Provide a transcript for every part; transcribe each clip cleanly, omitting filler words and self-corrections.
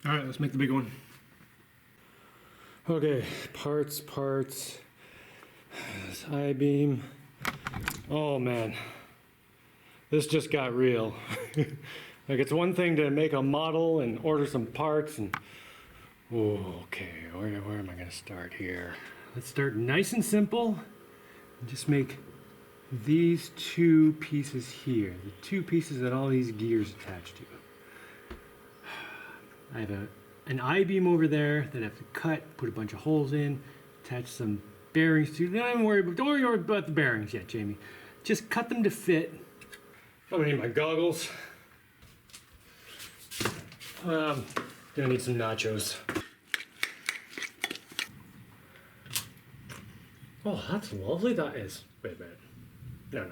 All right, let's make the big one. Okay, parts. This I-beam. Oh man, this just got real. Like, it's one thing to make a model and order some parts and, okay, where am I gonna start here? Let's start nice and simple and just make these two pieces here, the two pieces that all these gears attach to. I have an I-beam over there that I have to cut, put a bunch of holes in, attach some bearings to. Don't worry about the bearings yet, Jamie. Just cut them to fit. I'm gonna need my goggles. Gonna need some nachos. Oh, that's lovely. That is. Wait a minute. No.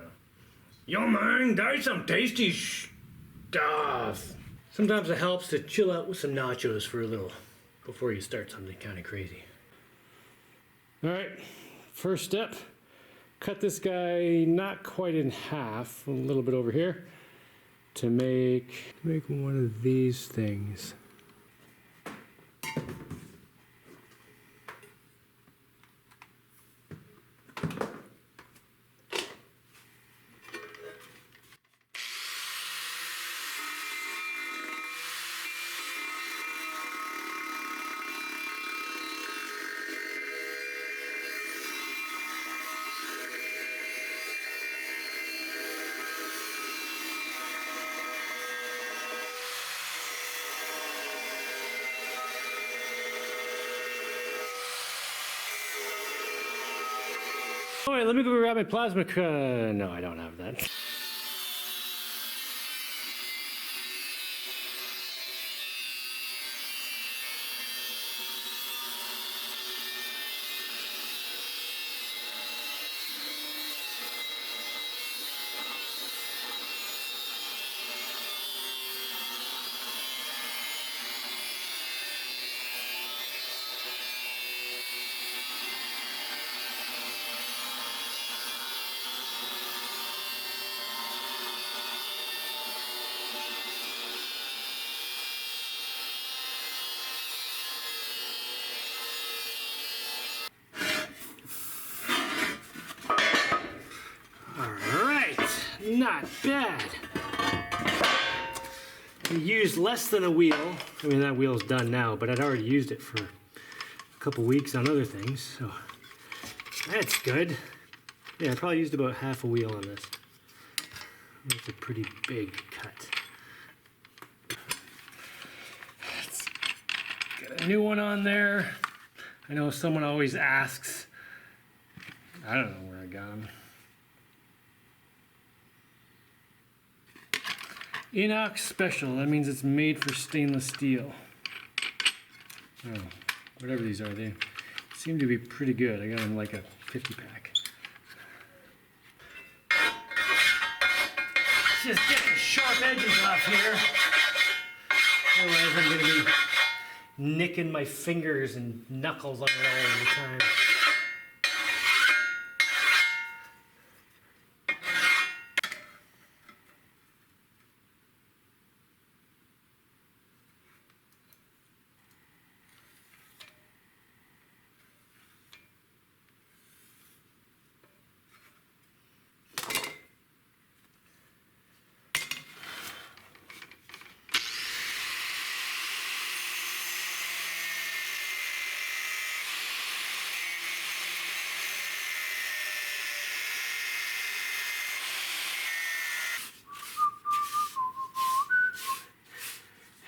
Yo, man, that's some tasty stuff. Sometimes it helps to chill out with some nachos for a little before you start something kind of crazy. All right, first step, cut this guy not quite in half, a little bit over here, to make one of these things. Oh wait, let me go grab my plasma. No, I don't have that. Not bad. I used less than a wheel. I mean, that wheel's done now, but I'd already used it for a couple weeks on other things, so that's good. Yeah, I probably used about half a wheel on this. That's a pretty big cut. Let's get a new one on there. I know someone always asks. I don't know where I got them. Inox Special, that means it's made for stainless steel. Oh, whatever these are, they seem to be pretty good. I got them like a 50 pack. Let's just get the sharp edges off here. Otherwise I'm going to be nicking my fingers and knuckles on it all the time.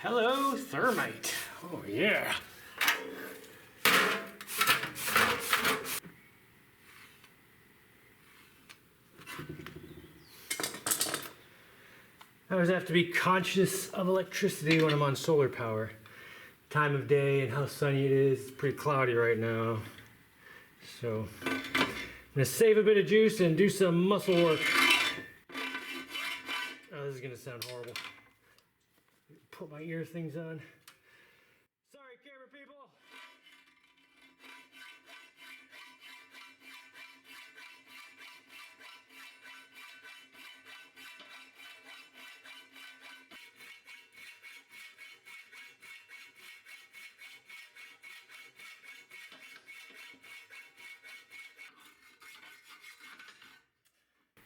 Hello, thermite. Oh, yeah. I always have to be conscious of electricity when I'm on solar power. Time of day and how sunny it is. It's pretty cloudy right now. So I'm gonna save a bit of juice and do some muscle work. Oh, this is gonna sound horrible. Put my ear things on. Sorry, camera people.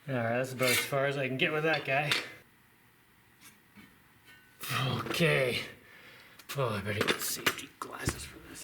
Alright, that's about as far as I can get with that guy. Okay. Oh, I better get safety glasses for this.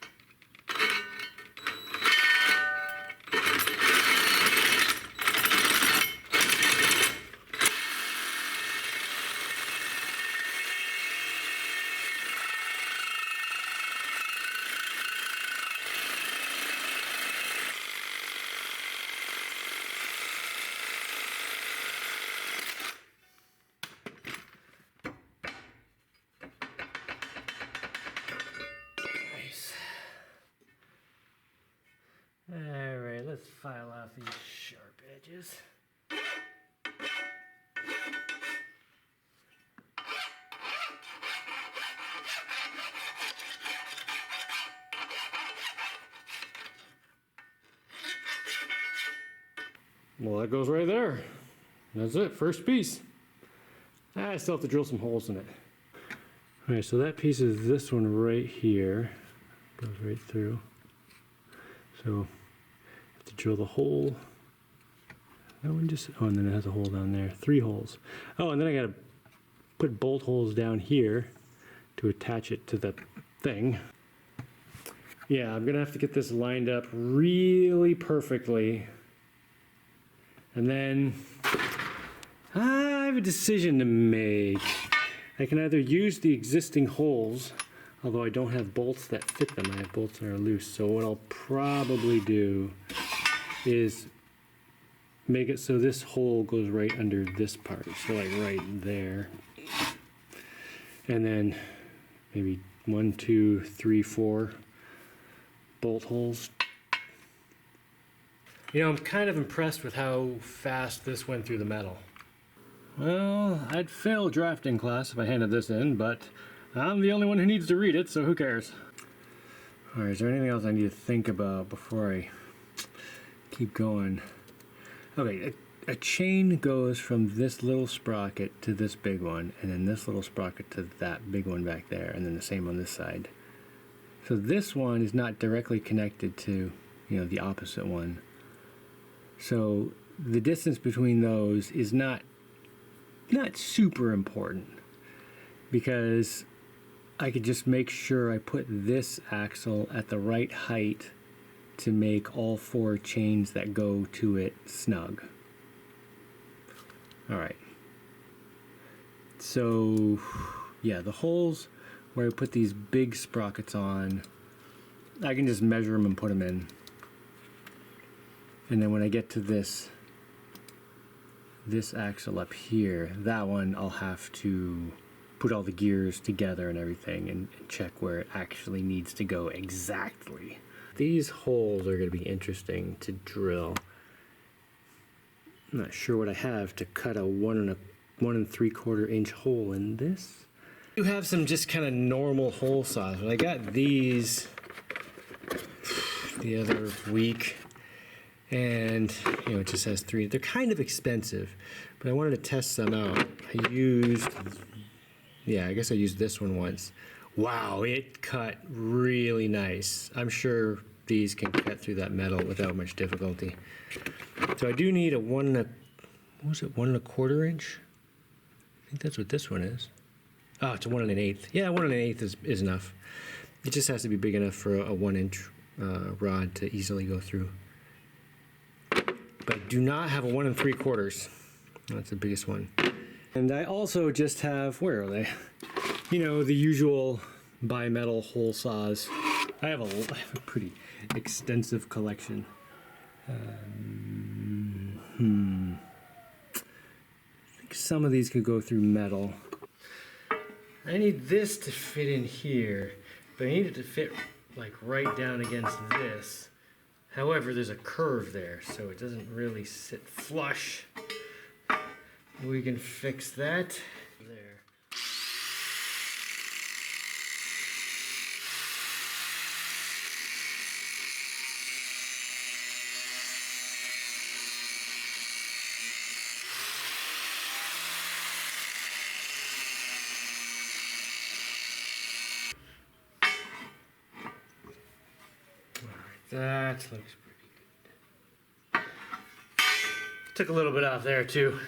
Alright, let's file off these sharp edges. Well, that goes right there. That's it, first piece. I still have to drill some holes in it. Alright, so that piece is this one right here. Goes right through. So I have to drill the hole. That one just, oh, and then it has a hole down there. 3 holes. Oh, and then I gotta put bolt holes down here to attach it to the thing. Yeah, I'm gonna have to get this lined up really perfectly. And then I have a decision to make. I can either use the existing holes, although I don't have bolts that fit them. I have bolts that are loose. So what I'll probably do is make it so this hole goes right under this part. So like right there. And then maybe 1, 2, 3, 4 bolt holes. You know, I'm kind of impressed with how fast this went through the metal. Well, I'd fail drafting class if I handed this in, but I'm the only one who needs to read it, so who cares? Alright, is there anything else I need to think about before I keep going? Okay, a chain goes from this little sprocket to this big one, and then this little sprocket to that big one back there, and then the same on this side. So this one is not directly connected to, you know, the opposite one. So the distance between those is not super important, because I could just make sure I put this axle at the right height to make all 4 chains that go to it snug. Alright. So, yeah, the holes where I put these big sprockets on, I can just measure them and put them in. And then when I get to this axle up here, that one I'll have to put all the gears together and everything and check where it actually needs to go exactly. These holes are going to be interesting to drill. I'm not sure what I have to cut a 1 3/4 inch hole in this. You have some just kind of normal hole saws, but I got these the other week. And, you know, it just has 3. They're kind of expensive, but I wanted to test some out. I used this one once. Wow, it cut really nice. I'm sure these can cut through that metal without much difficulty. So I do need a 1 1/4 inch? I think that's what this one is. Oh, it's a 1 1/8. Yeah, 1 1/8 is enough. It just has to be big enough for a 1 inch rod to easily go through. But I do not have a 1 3/4. That's the biggest one. And I also just have, where are they? You know, the usual bimetal hole saws. I have a pretty extensive collection. I think some of these could go through metal. I need this to fit in here, but I need it to fit like right down against this. However, there's a curve there, so it doesn't really sit flush. We can fix that. There. That looks pretty good. Took a little bit off there too.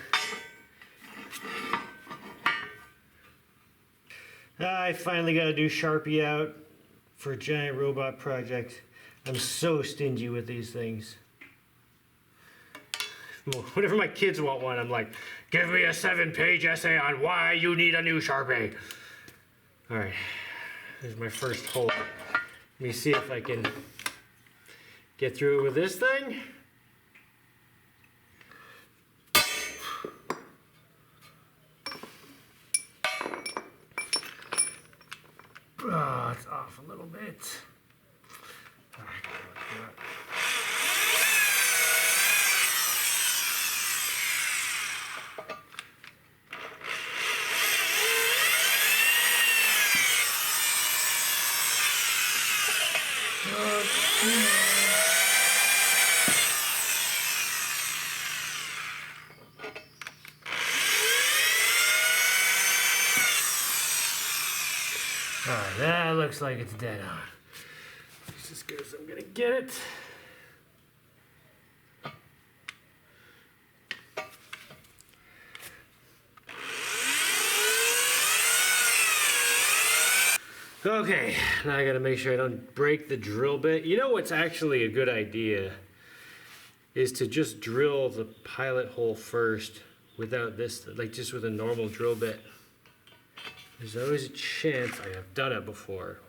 I finally got a new Sharpie out for a giant robot project. I'm so stingy with these things. Whenever my kids want one, I'm like, give me a 7-page essay on why you need a new Sharpie. All right, here's my first hole. Let me see if I can get through it with this thing. Oh, it's off a little bit. Alright, that looks like it's dead on. It's as good as I'm gonna get it. Okay, now I gotta make sure I don't break the drill bit. You know what's actually a good idea is to just drill the pilot hole first without this, like just with a normal drill bit. There's always a chance, I have done it before,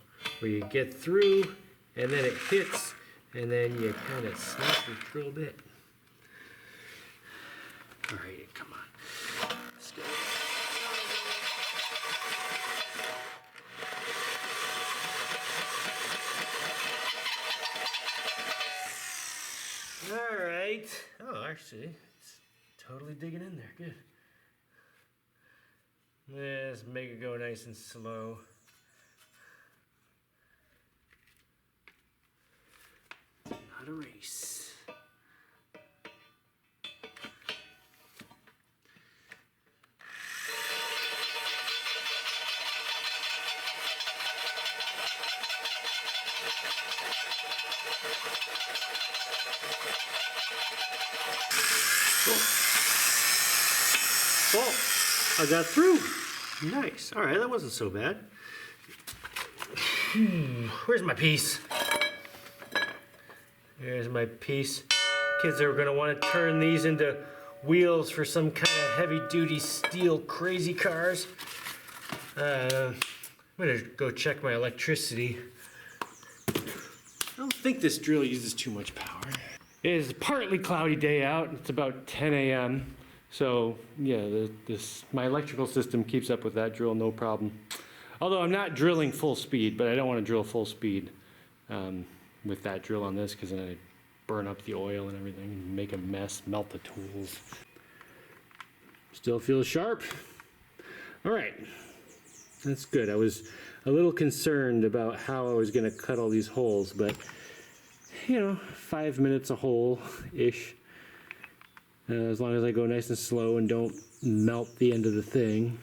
where you get through and then it hits and then you kind of snap your drill bit. All right, come on, let's go. All right. Oh, actually, it's totally digging in there. Good. Let's make it go nice and slow. Not a race. Oh, I got through. Nice. All right, that wasn't so bad. Where's my piece? There's my piece. Kids are gonna want to turn these into wheels for some kind of heavy-duty steel crazy cars. I'm gonna go check my electricity. I don't think this drill uses too much power. It is a partly cloudy day out. It's about 10 a.m. So yeah, my electrical system keeps up with that drill, no problem. Although I'm not drilling full speed, but I don't want to drill full speed with that drill on this because then I burn up the oil and everything and make a mess, melt the tools. Still feels sharp. All right, that's good. I was a little concerned about how I was going to cut all these holes, but you know, 5 minutes a hole-ish. As long as I go nice and slow and don't melt the end of the thing,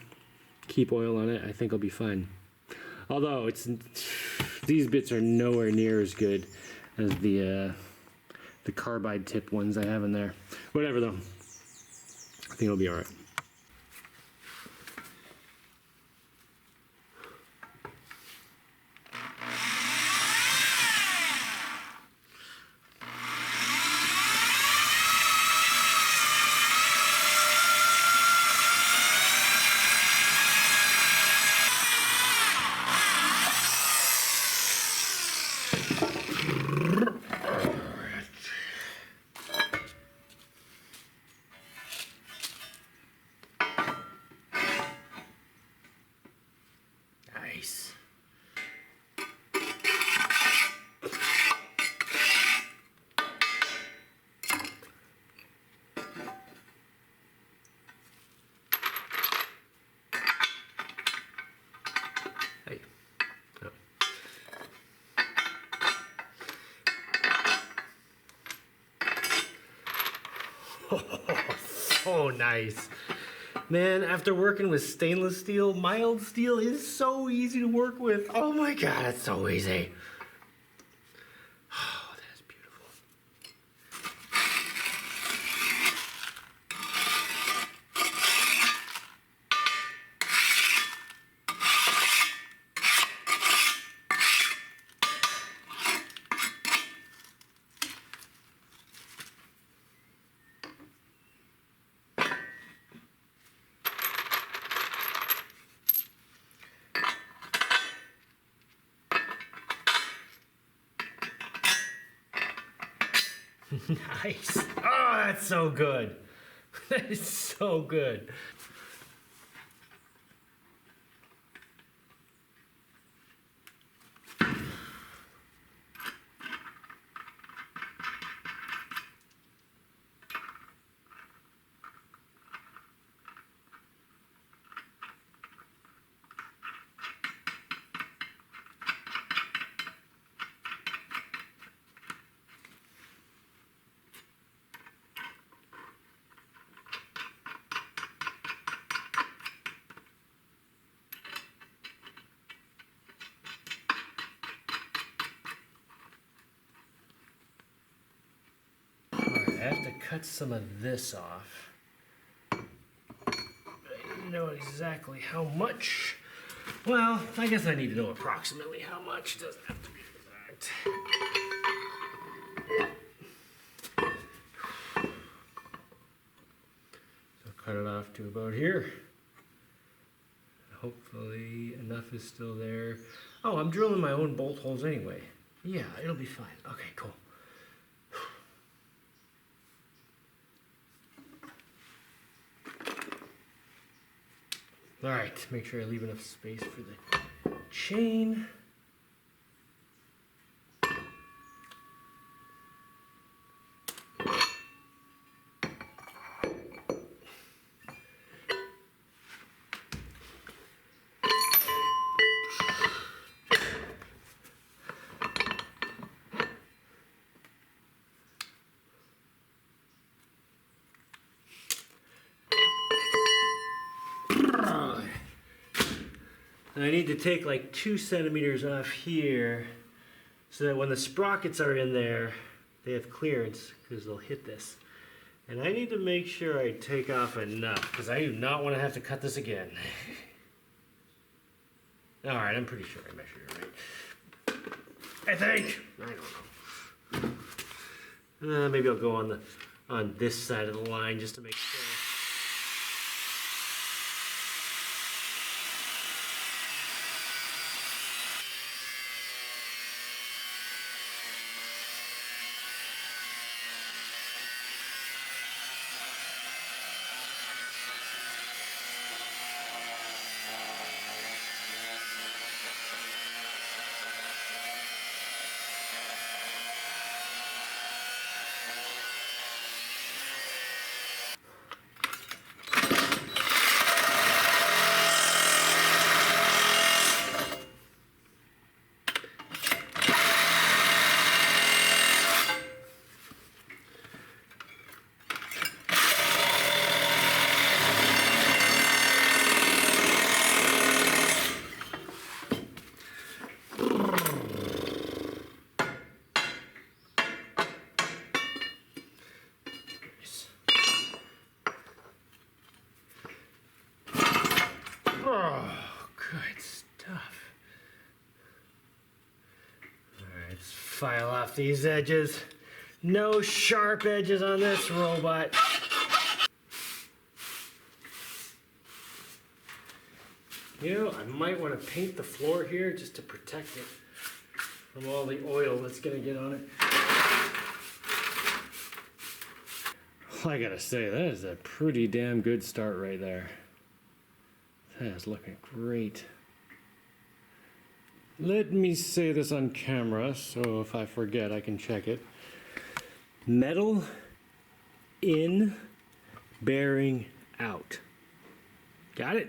keep oil on it, I think I'll be fine. Although these bits are nowhere near as good as the carbide tip ones I have in there. Whatever though, I think it'll be all right. Nice. Hey. Oh. So nice. Man, after working with stainless steel, mild steel is so easy to work with. Oh my God, it's so easy. Oh, that is beautiful. Nice. Oh, that's so good. That is so good. I have to cut some of this off. I don't know exactly how much. Well, I guess I need to know approximately how much. It doesn't have to be exact. So cut it off to about here. Hopefully enough is still there. Oh, I'm drilling my own bolt holes anyway. Yeah, it'll be fine. Okay, cool. All right, make sure I leave enough space for the chain. And I need to take like 2 centimeters off here so that when the sprockets are in there, they have clearance because they'll hit this. And I need to make sure I take off enough because I do not want to have to cut this again. All right, I'm pretty sure I measured it right. I think. I don't know. Maybe I'll go on this side of the line just to make sure. Oh, good stuff. All right, let's file off these edges. No sharp edges on this robot. You know, I might want to paint the floor here just to protect it from all the oil that's going to get on it. I gotta say, that is a pretty damn good start right there. That is looking great. Let me say this on camera, so if I forget, I can check it. Metal in, bearing out. Got it?